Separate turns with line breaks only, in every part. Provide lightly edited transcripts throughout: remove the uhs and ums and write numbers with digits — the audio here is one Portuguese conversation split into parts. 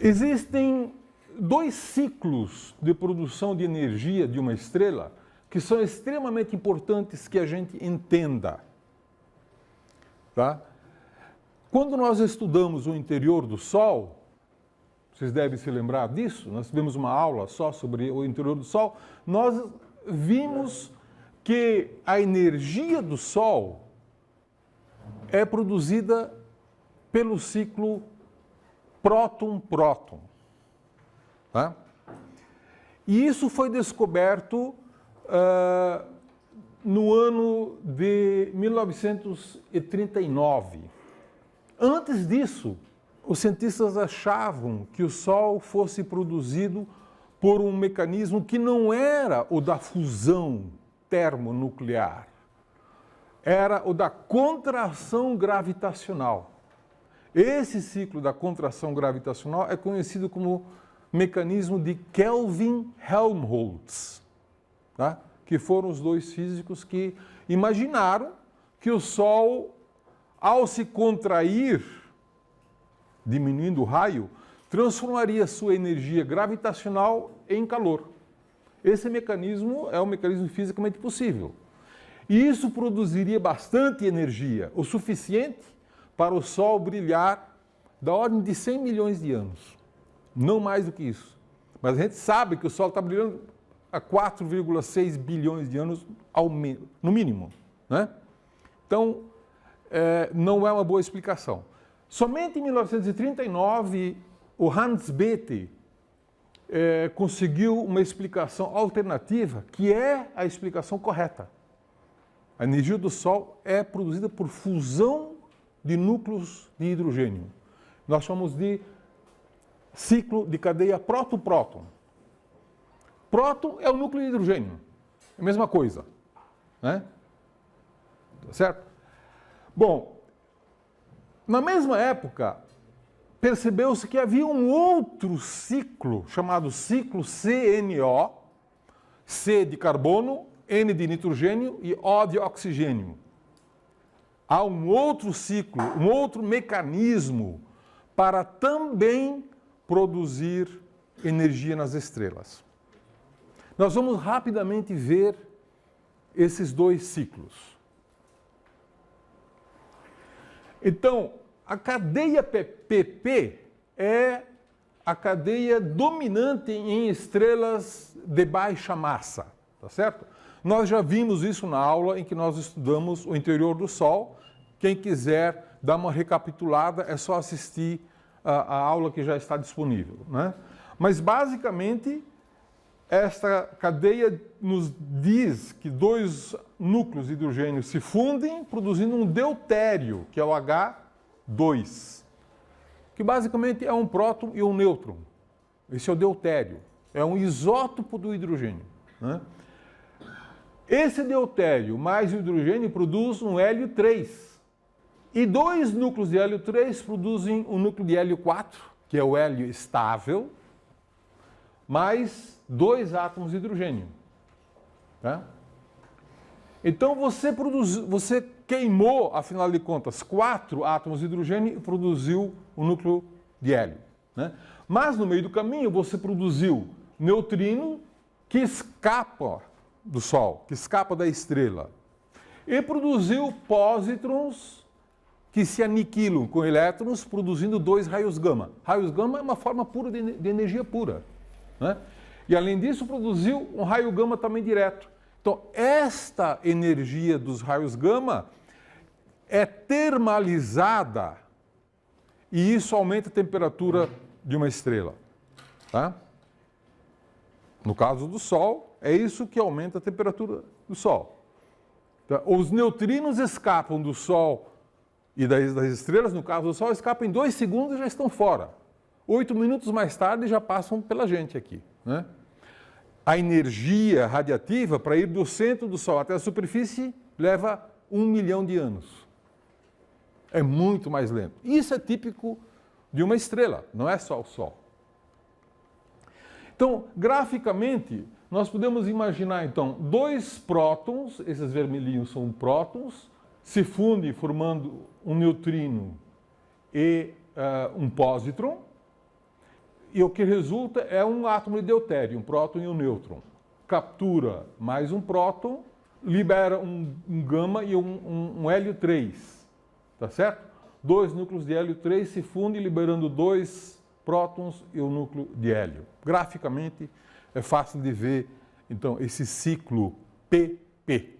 Existem dois ciclos de produção de energia de uma estrela que são extremamente importantes que a gente entenda. Tá? Quando nós estudamos o interior do Sol, vocês devem se lembrar disso, nós tivemos uma aula só sobre o interior do Sol, nós vimos que a energia do Sol é produzida pelo ciclo próton-próton. Tá? E isso foi descoberto no ano de 1939. Antes disso, os cientistas achavam que o Sol fosse produzido por um mecanismo que não era o da fusão termonuclear, era o da contração gravitacional. Esse ciclo da contração gravitacional é conhecido como mecanismo de Kelvin-Helmholtz, tá? Que foram os dois físicos que imaginaram que o Sol, ao se contrair, diminuindo o raio, transformaria sua energia gravitacional em calor. Esse mecanismo é um mecanismo fisicamente possível. E isso produziria bastante energia, o suficiente para o Sol brilhar da ordem de 100 milhões de anos. Não mais do que isso. Mas a gente sabe que o Sol está brilhando há 4,6 bilhões de anos no mínimo. Né? Então, não é uma boa explicação. Somente em 1939, o Hans Bethe conseguiu uma explicação alternativa, que é a explicação correta. A energia do Sol é produzida por fusão de núcleos de hidrogênio. Nós chamamos de ciclo de cadeia próton-próton. Próton é o núcleo de hidrogênio, é a mesma coisa, né? Tá certo? Bom, na mesma época, percebeu-se que havia um outro ciclo, chamado ciclo CNO, C de carbono, N de nitrogênio e O de oxigênio. Há um outro ciclo, um outro mecanismo para também produzir energia nas estrelas. Nós vamos rapidamente ver esses dois ciclos. Então, a cadeia PP é a cadeia dominante em estrelas de baixa massa, tá certo? Nós já vimos isso na aula em que nós estudamos o interior do Sol. Quem quiser dar uma recapitulada, é só assistir a aula que já está disponível, né? Mas, basicamente, esta cadeia nos diz que dois núcleos de hidrogênio se fundem, produzindo um deutério, que é o H2, que basicamente é um próton e um nêutron. Esse é o deutério, é um isótopo do hidrogênio, né? Esse deutério mais o hidrogênio produz um hélio 3. E dois núcleos de hélio 3 produzem um núcleo de hélio 4, que é o hélio estável, mais dois átomos de hidrogênio. Tá? Então você queimou, afinal de contas, 4 átomos de hidrogênio e produziu um núcleo de hélio. Né? Mas no meio do caminho você produziu neutrino que escapa do Sol, que escapa da estrela. E produziu pósitrons que se aniquilam com elétrons, produzindo 2 raios gama. Raios gama é uma forma pura de energia pura. Né? E além disso, produziu um raio gama também direto. Então, esta energia dos raios gama é termalizada e isso aumenta a temperatura de uma estrela. Tá? No caso do Sol, é isso que aumenta a temperatura do Sol. Tá? Os neutrinos escapam do Sol e das estrelas, no caso do Sol, escapam em 2 segundos e já estão fora. 8 minutos mais tarde já passam pela gente aqui. Né? A energia radiativa para ir do centro do Sol até a superfície leva 1 milhão de anos. É muito mais lento. Isso é típico de uma estrela, não é só o Sol. Então, graficamente, nós podemos imaginar, então, 2 prótons, esses vermelhinhos são prótons, se fundem formando um neutrino e um pósitron. E o que resulta é um átomo de deutério, um próton e um nêutron. Captura mais um próton, libera um gama e um hélio 3, tá certo? Dois núcleos de hélio 3 se fundem, liberando dois prótons e um núcleo de hélio. Graficamente é fácil de ver, então, esse ciclo PP.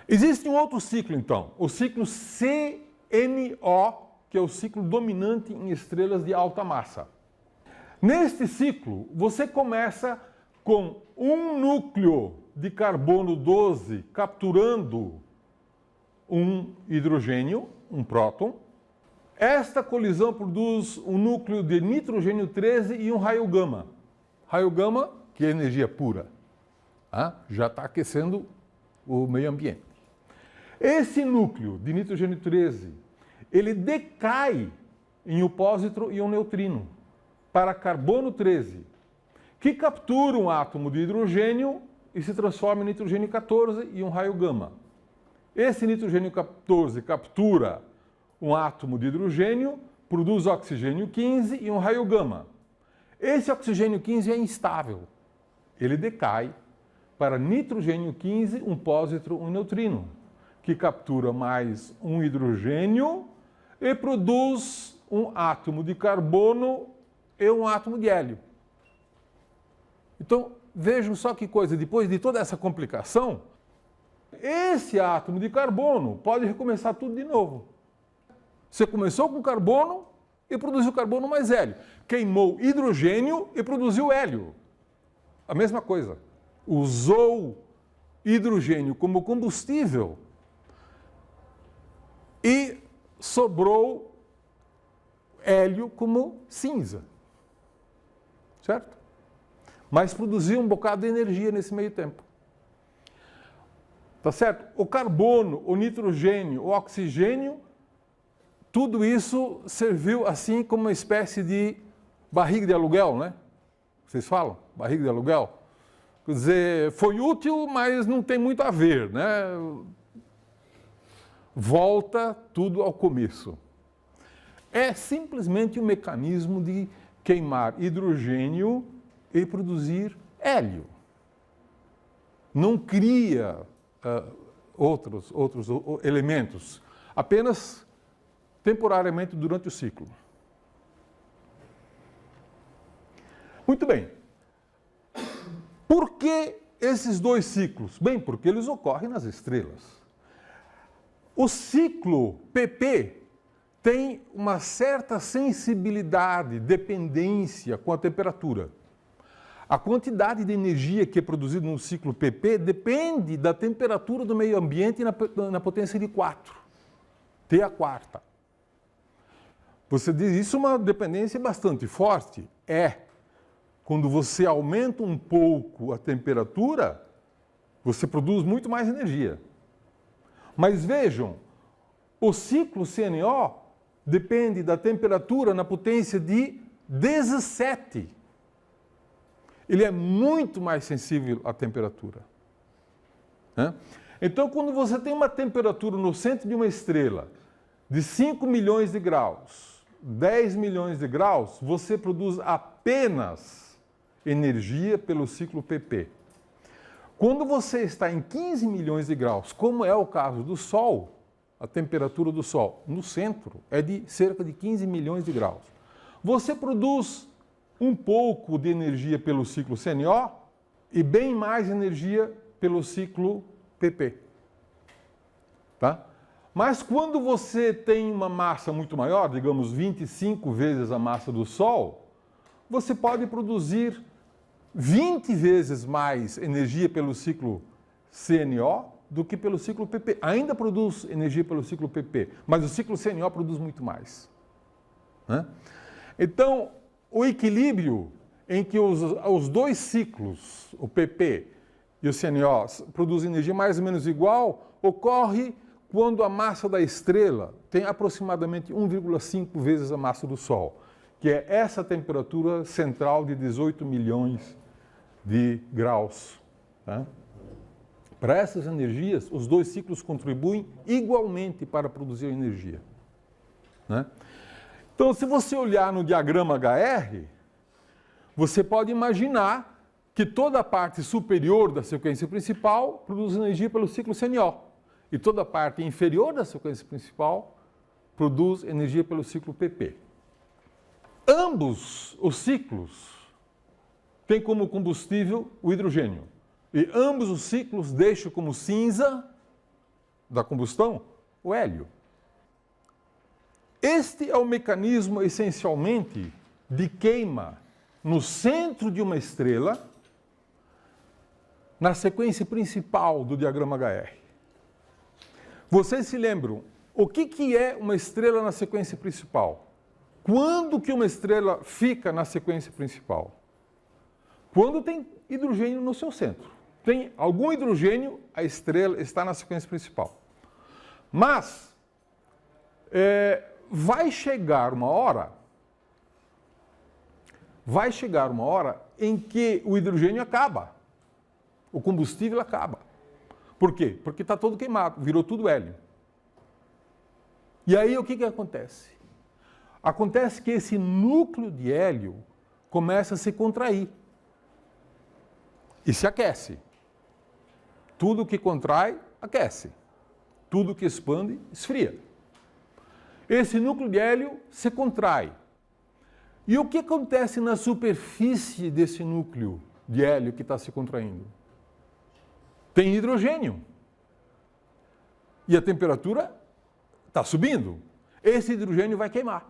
Existe um outro ciclo, então, o ciclo CNO, que é o ciclo dominante em estrelas de alta massa. Neste ciclo, você começa com um núcleo de carbono 12 capturando um hidrogênio, um próton. Esta colisão produz um núcleo de nitrogênio 13 e um raio gama. Raio gama, que é energia pura, já está aquecendo o meio ambiente. Esse núcleo de nitrogênio 13, ele decai em um pósitron e um neutrino para carbono 13, que captura um átomo de hidrogênio e se transforma em nitrogênio 14 e um raio gama. Esse nitrogênio 14 captura um átomo de hidrogênio, produz oxigênio 15 e um raio gama. Esse oxigênio 15 é instável. Ele decai para nitrogênio 15, um pósitron e um neutrino, que captura mais um hidrogênio e produz um átomo de carbono e um átomo de hélio. Então, vejam só que coisa, depois de toda essa complicação, esse átomo de carbono pode recomeçar tudo de novo. Você começou com carbono e produziu carbono mais hélio. Queimou hidrogênio e produziu hélio. A mesma coisa. Usou hidrogênio como combustível e sobrou hélio como cinza. Certo? Mas produziu um bocado de energia nesse meio tempo. Tá certo? O carbono, o nitrogênio, o oxigênio, tudo isso serviu assim como uma espécie de barriga de aluguel, né? Vocês falam? Barriga de aluguel? Quer dizer, foi útil, mas não tem muito a ver, né? Volta tudo ao começo. É simplesmente um mecanismo de queimar hidrogênio e produzir hélio. Não cria outros elementos, apenas temporariamente durante o ciclo. Muito bem. Por que esses dois ciclos? Bem, porque eles ocorrem nas estrelas. O ciclo PP tem uma certa sensibilidade, dependência com a temperatura. A quantidade de energia que é produzida no ciclo PP depende da temperatura do meio ambiente na potência de 4, T a quarta. Você diz, isso é uma dependência bastante forte? É. Quando você aumenta um pouco a temperatura, você produz muito mais energia. Mas vejam, o ciclo CNO depende da temperatura na potência de 17. Ele é muito mais sensível à temperatura. Então, quando você tem uma temperatura no centro de uma estrela de 5 milhões de graus, 10 milhões de graus, você produz apenas energia pelo ciclo PP. Quando você está em 15 milhões de graus, como é o caso do Sol, a temperatura do Sol no centro é de cerca de 15 milhões de graus. Você produz um pouco de energia pelo ciclo CNO e bem mais energia pelo ciclo PP. Tá? Mas quando você tem uma massa muito maior, digamos 25 vezes a massa do Sol, você pode produzir 20 vezes mais energia pelo ciclo CNO do que pelo ciclo PP. Ainda produz energia pelo ciclo PP, mas o ciclo CNO produz muito mais. Então, o equilíbrio em que os dois ciclos, o PP e o CNO, produzem energia mais ou menos igual, ocorre quando a massa da estrela tem aproximadamente 1,5 vezes a massa do Sol, que é essa temperatura central de 18 milhões de graus. Tá? Para essas energias, os dois ciclos contribuem igualmente para produzir energia. Né? Então, se você olhar no diagrama HR, você pode imaginar que toda a parte superior da sequência principal produz energia pelo ciclo CNO. E toda a parte inferior da sequência principal produz energia pelo ciclo PP. Ambos os ciclos têm como combustível o hidrogênio. E ambos os ciclos deixam como cinza da combustão o hélio. Este é o mecanismo, essencialmente, de queima no centro de uma estrela, na sequência principal do diagrama HR. Vocês se lembram, o que é uma estrela na sequência principal? Quando que uma estrela fica na sequência principal? Quando tem hidrogênio no seu centro. Tem algum hidrogênio, a estrela está na sequência principal. Mas, vai chegar uma hora em que o hidrogênio acaba. O combustível acaba. Por quê? Porque está todo queimado, virou tudo hélio. E aí o que acontece? Acontece que esse núcleo de hélio começa a se contrair e se aquece. Tudo que contrai, aquece. Tudo que expande, esfria. Esse núcleo de hélio se contrai. E o que acontece na superfície desse núcleo de hélio que está se contraindo? Tem hidrogênio. E a temperatura está subindo. Esse hidrogênio vai queimar.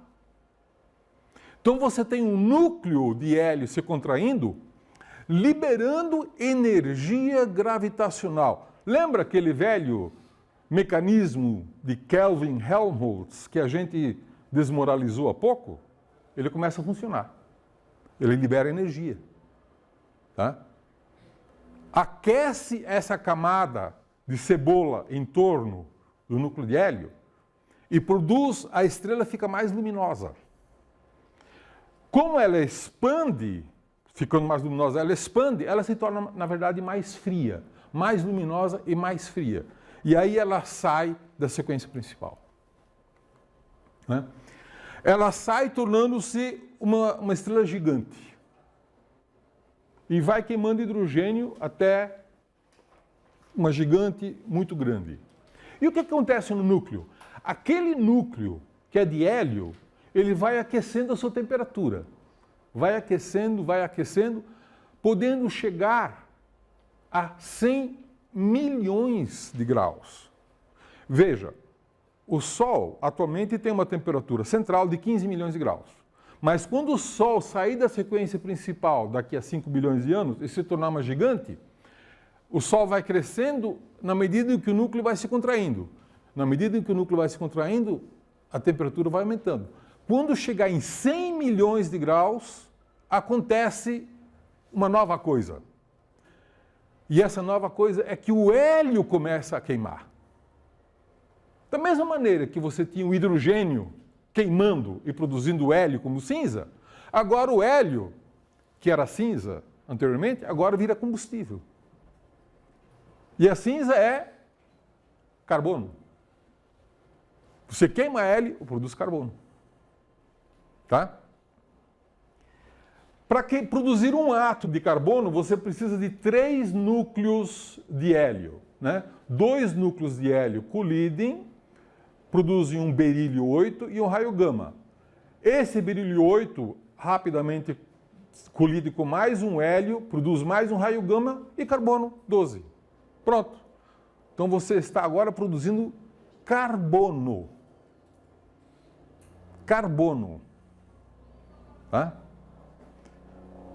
Então você tem um núcleo de hélio se contraindo, liberando energia gravitacional. Lembra aquele velho mecanismo de Kelvin-Helmholtz que a gente desmoralizou há pouco? Ele começa a funcionar. Ele libera energia. Tá? Aquece essa camada de cebola em torno do núcleo de hélio e produz, a estrela fica mais luminosa. Como ela expande, ficando mais luminosa, ela expande, ela se torna, na verdade, mais fria, mais luminosa e mais fria. E aí ela sai da sequência principal. Né? Ela sai tornando-se uma estrela gigante. E vai queimando hidrogênio até uma gigante muito grande. E o que acontece no núcleo? Aquele núcleo que é de hélio, ele vai aquecendo a sua temperatura. Vai aquecendo, podendo chegar a 100 milhões de graus. Veja, o Sol atualmente tem uma temperatura central de 15 milhões de graus. Mas quando o Sol sair da sequência principal daqui a 5 bilhões de anos e se tornar uma gigante, o Sol vai crescendo na medida em que o núcleo vai se contraindo. Na medida em que o núcleo vai se contraindo, a temperatura vai aumentando. Quando chegar em 100 milhões de graus, acontece uma nova coisa. E essa nova coisa é que o hélio começa a queimar. Da mesma maneira que você tinha o hidrogênio queimando e produzindo hélio como cinza, agora o hélio, que era cinza anteriormente, agora vira combustível. E a cinza é carbono. Você queima hélio, produz carbono. Tá? Para produzir um átomo de carbono, você precisa de 3 núcleos de hélio. Né? 2 núcleos de hélio colidem, produzem um berílio 8 e um raio gama. Esse berílio 8 rapidamente colide com mais um hélio, produz mais um raio gama e carbono 12. Pronto. Então você está agora produzindo carbono. Carbono. Tá?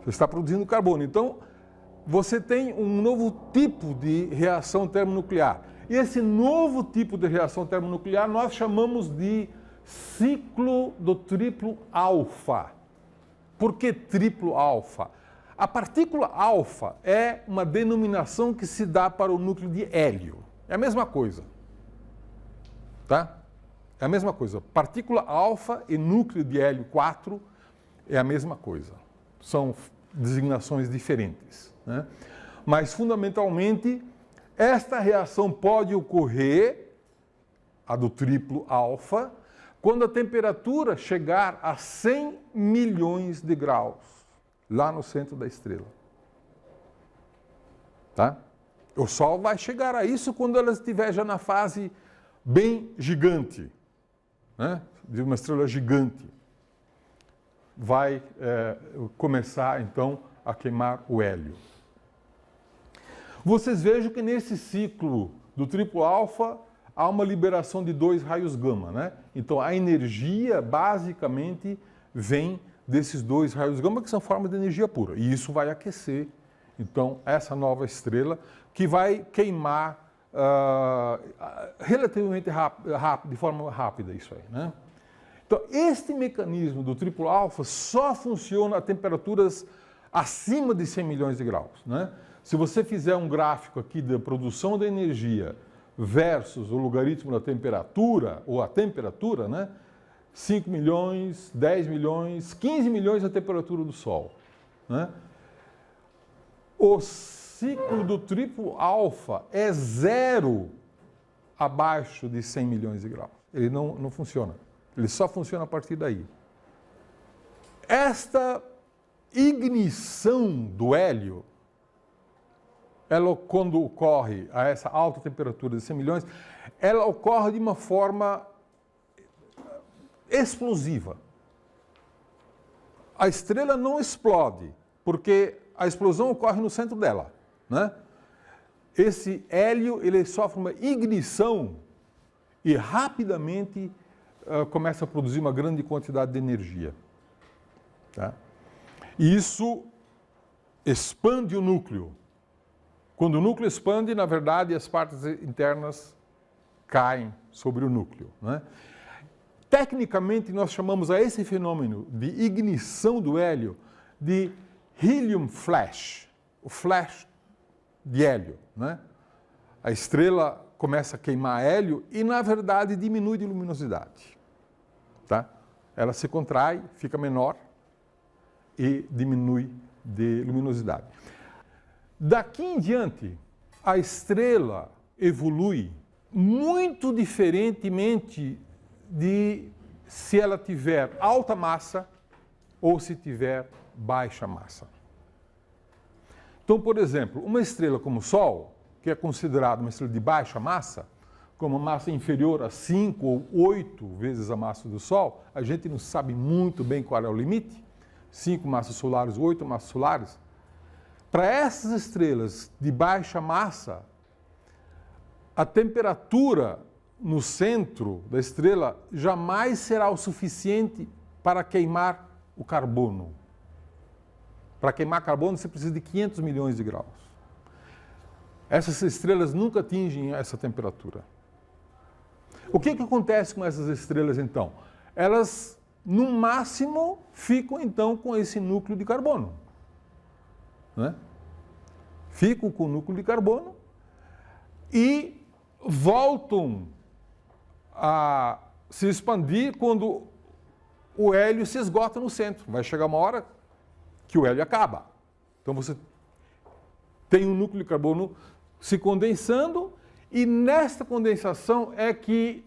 Você está produzindo carbono. Então, você tem um novo tipo de reação termonuclear. E esse novo tipo de reação termonuclear nós chamamos de ciclo do triplo alfa. Por que triplo alfa? A partícula alfa é uma denominação que se dá para o núcleo de hélio. É a mesma coisa. Tá? É a mesma coisa. Partícula alfa e núcleo de hélio 4 é a mesma coisa. São designações diferentes. Né? Mas, fundamentalmente, esta reação pode ocorrer, a do triplo alfa, quando a temperatura chegar a 100 milhões de graus, lá no centro da estrela. Tá? O Sol vai chegar a isso quando ela estiver já na fase bem gigante, né? De uma estrela gigante. Vai começar, então, a queimar o hélio. Vocês vejam que nesse ciclo do triplo alfa há uma liberação de 2 raios gama, né? Então, a energia, basicamente, vem desses 2 raios gama, que são formas de energia pura. E isso vai aquecer, então, essa nova estrela, que vai queimar relativamente rápido, de forma rápida, isso aí, né? Então, este mecanismo do triplo alfa só funciona a temperaturas acima de 100 milhões de graus, né? Se você fizer um gráfico aqui da produção da energia versus o logaritmo da temperatura, ou a temperatura, né? 5 milhões, 10 milhões, 15 milhões a temperatura do Sol, né? O ciclo do triplo alfa é 0 abaixo de 100 milhões de graus. Ele não funciona. Ele só funciona a partir daí. Esta ignição do hélio, ela, quando ocorre a essa alta temperatura de 100 milhões, ela ocorre de uma forma explosiva. A estrela não explode, porque a explosão ocorre no centro dela, né? Esse hélio, ele sofre uma ignição e rapidamente começa a produzir uma grande quantidade de energia. Tá? E isso expande o núcleo. Quando o núcleo expande, na verdade, as partes internas caem sobre o núcleo, né? Tecnicamente, nós chamamos a esse fenômeno de ignição do hélio de helium flash, o flash de hélio, né? A estrela começa a queimar hélio e, na verdade, diminui de luminosidade. Tá? Ela se contrai, fica menor e diminui de luminosidade. Daqui em diante, a estrela evolui muito diferentemente de se ela tiver alta massa ou se tiver baixa massa. Então, por exemplo, uma estrela como o Sol, que é considerada uma estrela de baixa massa, com uma massa inferior a 5 ou 8 vezes a massa do Sol, a gente não sabe muito bem qual é o limite, 5 massas solares, 8 massas solares. Para essas estrelas de baixa massa, a temperatura no centro da estrela jamais será o suficiente para queimar o carbono. Para queimar carbono, você precisa de 500 milhões de graus. Essas estrelas nunca atingem essa temperatura. O que acontece com essas estrelas, então? Elas, no máximo, ficam, então, com esse núcleo de carbono, né? Ficam com o núcleo de carbono e voltam a se expandir quando o hélio se esgota no centro. Vai chegar uma hora que o hélio acaba. Então você tem um núcleo de carbono se condensando e nesta condensação é que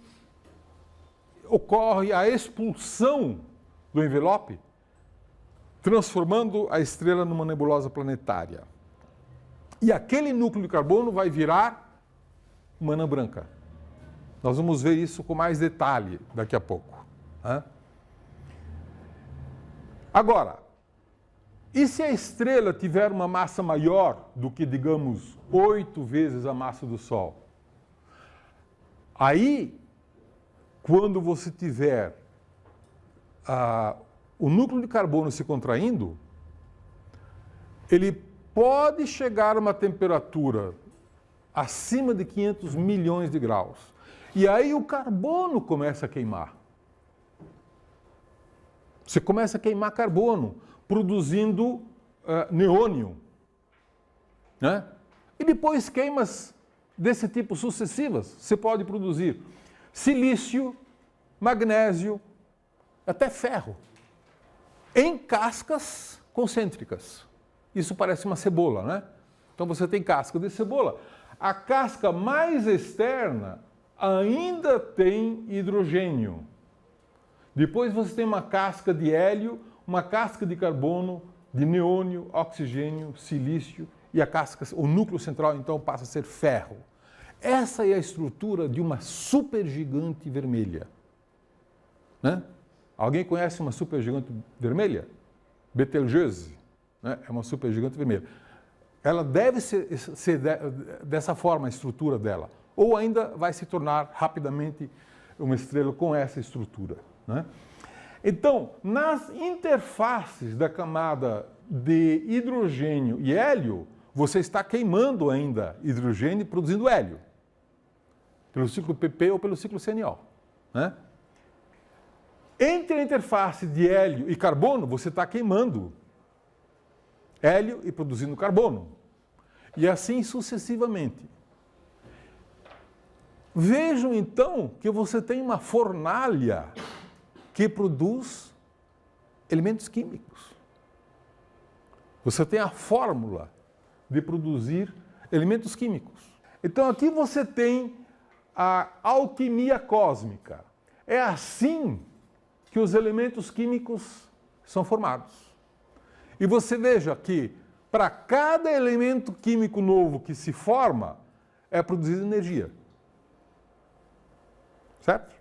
ocorre a expulsão do envelope, transformando a estrela numa nebulosa planetária. E aquele núcleo de carbono vai virar uma anã branca. Nós vamos ver isso com mais detalhe daqui a pouco, né? Agora, e se a estrela tiver uma massa maior do que, digamos, 8 vezes a massa do Sol? Aí, quando você tiver o núcleo de carbono se contraindo, ele pode chegar a uma temperatura acima de 500 milhões de graus. E aí o carbono começa a queimar. Você começa a queimar carbono, produzindo neônio, né? E depois queimas desse tipo sucessivas, você pode produzir silício, magnésio, até ferro, em cascas concêntricas. Isso parece uma cebola, né? Então você tem casca de cebola. A casca mais externa ainda tem hidrogênio. Depois você tem uma casca de hélio, uma casca de carbono, de neônio, oxigênio, silício e a casca, o núcleo central então passa a ser ferro. Essa é a estrutura de uma supergigante vermelha. Né? Alguém conhece uma supergigante vermelha? Betelgeuse, né? É uma supergigante vermelha. Ela deve ser dessa forma a estrutura dela, ou ainda vai se tornar rapidamente uma estrela com essa estrutura. Né? Então, nas interfaces da camada de hidrogênio e hélio, você está queimando ainda hidrogênio e produzindo hélio, pelo ciclo PP ou pelo ciclo CNO. Né? Entre a interface de hélio e carbono, você está queimando hélio e produzindo carbono. E assim sucessivamente. Vejam então que você tem uma fornalha que produz elementos químicos. Você tem a fórmula de produzir elementos químicos. Então aqui você tem a alquimia cósmica. É assim que os elementos químicos são formados. E você veja que para cada elemento químico novo que se forma, é produzida energia. Certo?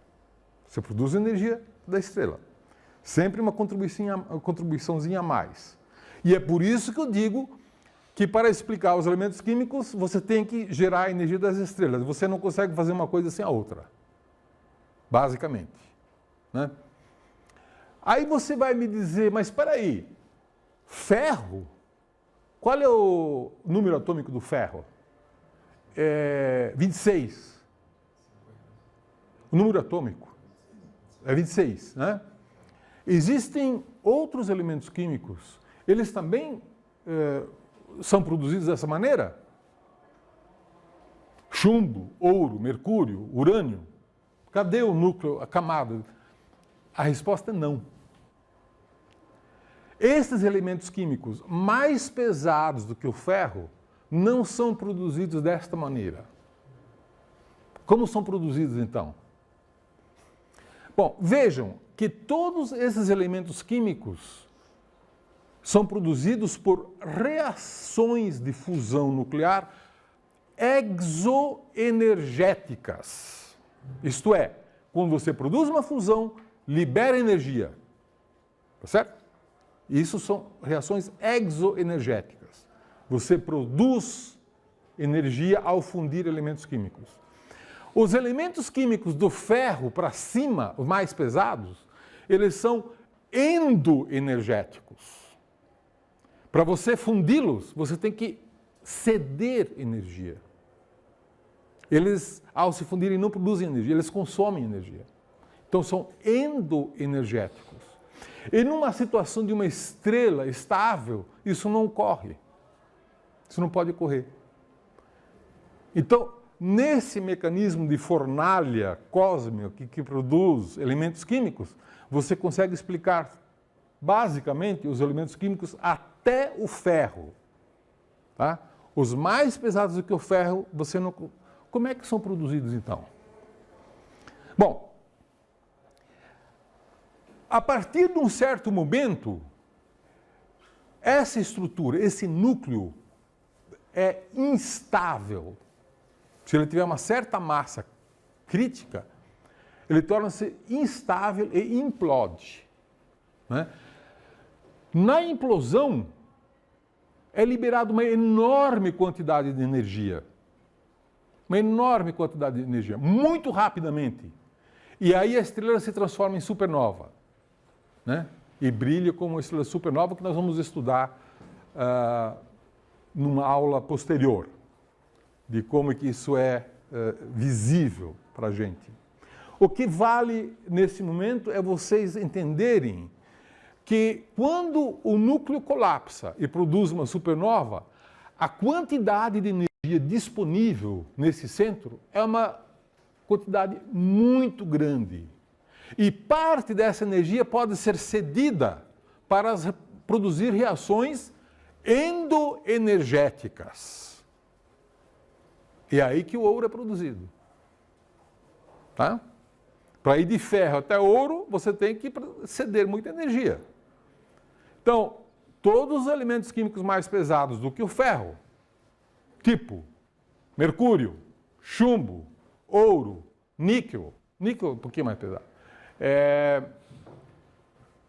Você produz energia da estrela. Sempre uma contribuiçãozinha a mais. E é por isso que eu digo que para explicar os elementos químicos, você tem que gerar a energia das estrelas. Você não consegue fazer uma coisa sem a outra. Basicamente. Né? Aí você vai me dizer, mas espera aí, ferro? Qual é o número atômico do ferro? 26. O número atômico é 26, né? Existem outros elementos químicos, eles também são produzidos dessa maneira? Chumbo, ouro, mercúrio, urânio. Cadê o núcleo, a camada? A resposta é não. Esses elementos químicos mais pesados do que o ferro não são produzidos desta maneira. Como são produzidos então? Bom, vejam que todos esses elementos químicos são produzidos por reações de fusão nuclear exoenergéticas. Isto é, quando você produz uma fusão, libera energia. Tá certo? Isso são reações exoenergéticas. Você produz energia ao fundir elementos químicos. Os elementos químicos do ferro para cima, os mais pesados, eles são endoenergéticos. Para você fundi-los, você tem que ceder energia. Eles, ao se fundirem, não produzem energia, eles consomem energia. Então, são endoenergéticos. E numa situação de uma estrela estável, isso não ocorre. Isso não pode ocorrer. Então, nesse mecanismo de fornalha cósmica que produz elementos químicos, você consegue explicar basicamente os elementos químicos até o ferro. Tá? Os mais pesados do que o ferro, você não... Como é que são produzidos então? Bom, a partir de um certo momento, essa estrutura, esse núcleo é instável. Se ele tiver uma certa massa crítica, ele torna-se instável e implode. Né? Na implosão, é liberada uma enorme quantidade de energia. Uma enorme quantidade de energia, muito rapidamente. E aí a estrela se transforma em supernova. Né? E brilha como uma estrela supernova que nós vamos estudar numa aula posterior, de como que isso é visível para a gente. O que vale nesse momento é vocês entenderem que quando o núcleo colapsa e produz uma supernova, a quantidade de energia disponível nesse centro é uma quantidade muito grande. E parte dessa energia pode ser cedida para produzir reações endoenergéticas. E é aí que o ouro é produzido. Tá? Para ir de ferro até ouro, você tem que ceder muita energia. Então, todos os elementos químicos mais pesados do que o ferro, tipo mercúrio, chumbo, ouro, níquel é um pouquinho mais pesado,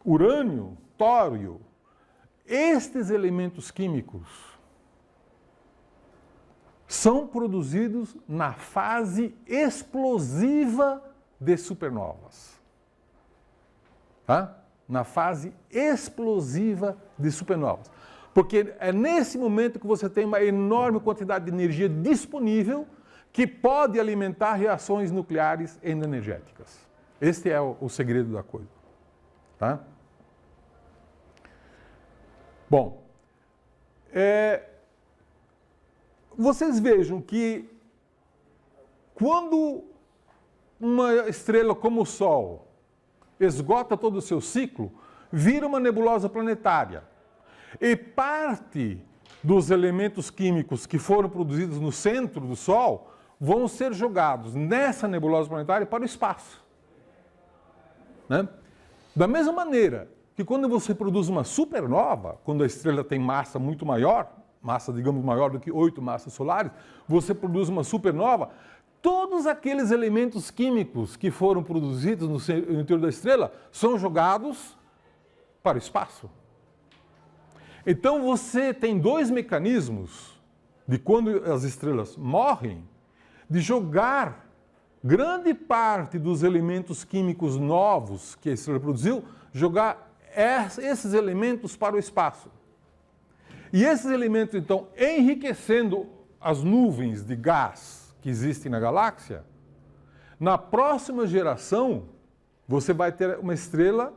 urânio, tório, estes elementos químicos são produzidos na fase explosiva de supernovas. Tá? Na fase explosiva de supernovas. Porque é nesse momento que você tem uma enorme quantidade de energia disponível que pode alimentar reações nucleares endoenergéticas. Este é o segredo da coisa. Tá? Bom, vocês vejam que quando uma estrela como o Sol esgota todo o seu ciclo, vira uma nebulosa planetária. E parte dos elementos químicos que foram produzidos no centro do Sol vão ser jogados nessa nebulosa planetária para o espaço. Né? Da mesma maneira que quando você produz uma supernova, quando a estrela tem massa muito maior, massa, digamos, maior do que 8 massas solares, você produz uma supernova, todos aqueles elementos químicos que foram produzidos no interior da estrela são jogados para o espaço. Então você tem dois mecanismos de quando as estrelas morrem, de jogar grande parte dos elementos químicos novos que a estrela produziu, jogar esses elementos para o espaço. E esses elementos, então, enriquecendo as nuvens de gás que existem na galáxia, na próxima geração, você vai ter uma estrela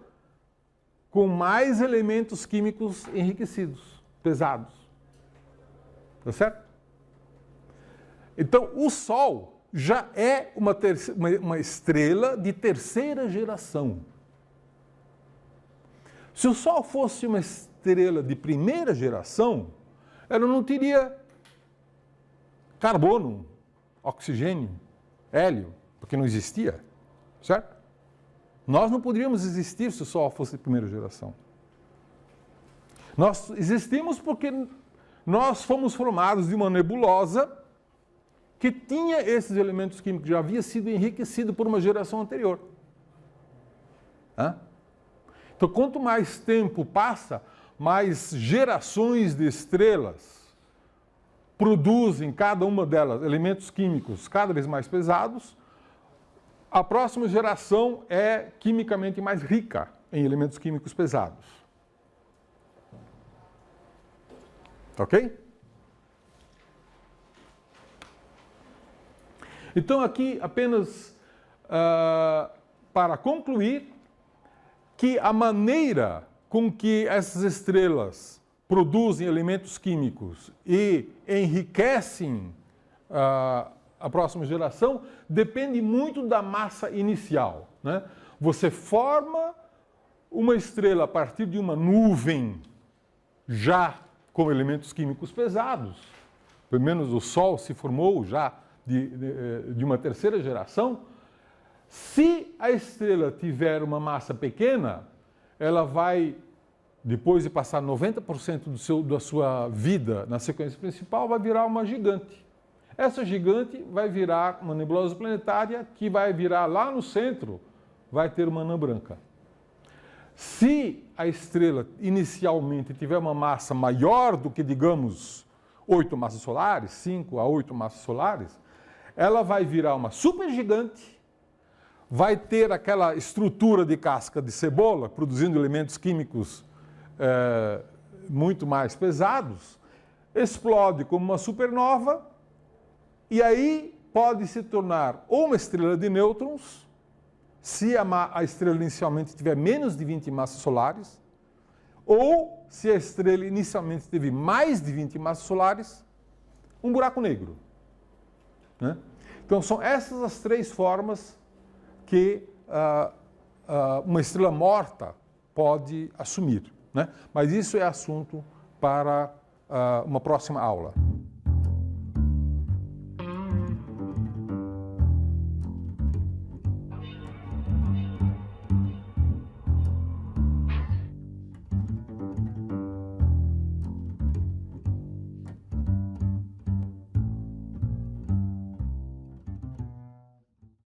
com mais elementos químicos enriquecidos, pesados. Tá certo? Então, o Sol já é uma estrela de terceira geração. Se o Sol fosse uma estrela de primeira geração, ela não teria carbono, oxigênio, hélio, porque não existia, certo? Nós não poderíamos existir se o Sol fosse de primeira geração. Nós existimos porque nós fomos formados de uma nebulosa que tinha esses elementos químicos, já havia sido enriquecido por uma geração anterior. Então, quanto mais tempo passa, mais gerações de estrelas produzem, cada uma delas, elementos químicos cada vez mais pesados, a próxima geração é quimicamente mais rica em elementos químicos pesados. Ok? Então, aqui, apenas para concluir, que a maneira com que essas estrelas produzem elementos químicos e enriquecem a próxima geração depende muito da massa inicial. Né? Você forma uma estrela a partir de uma nuvem já com elementos químicos pesados, pelo menos o Sol se formou já de uma terceira geração. Se a estrela tiver uma massa pequena, ela vai, depois de passar 90% da sua vida na sequência principal, vai virar uma gigante. Essa gigante vai virar uma nebulosa planetária que vai virar lá no centro, vai ter uma anã branca. Se a estrela inicialmente tiver uma massa maior do que, digamos, 8 massas solares, 5 a 8 massas solares, ela vai virar uma supergigante, vai ter aquela estrutura de casca de cebola, produzindo elementos químicos muito mais pesados, explode como uma supernova, e aí pode se tornar ou uma estrela de nêutrons, se a estrela inicialmente tiver menos de 20 massas solares, ou se a estrela inicialmente teve mais de 20 massas solares, um buraco negro. Né? Então, são essas as três formas que uma estrela morta pode assumir. Né? Mas isso é assunto para uma próxima aula.